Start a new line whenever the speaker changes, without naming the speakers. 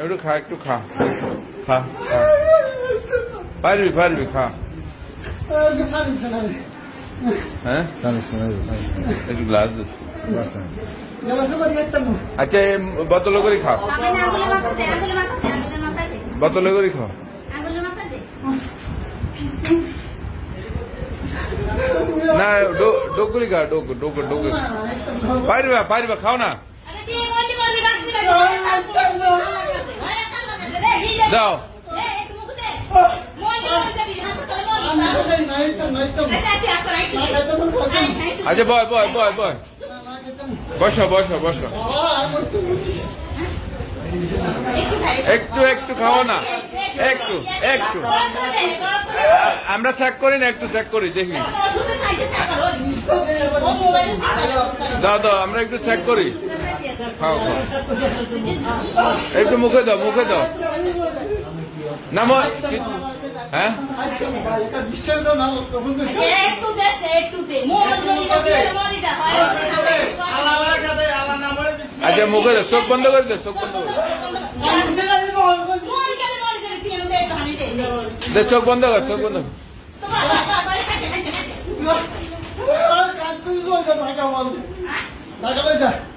একটু খা একটু খা খা খা পারবি পারবি খা হ্যাঁ একটু গ্লাস দিস আচ্ছা বোতলে করে খাও বোতলে করে খাও না ডোকরি খা ডোক ডোক ডোক পারবা পারবা খাও না দাও আচ্ছা বয় বয় বয় বয় বসো বসো বসো একটু একটু খাও না একটু একটু আমরা চেক করি না একটু চেক করি দেখি দাও দাও আমরা একটু চেক করি খাও খাও একটু মুখে দাও মুখে দাও না হ্যাঁ আচ্ছা মুখে দাও চোখ বন্ধ করে দাও চোখ বন্ধ করে চোখ বন্ধ কর চোখ বন্ধ
ঢাকা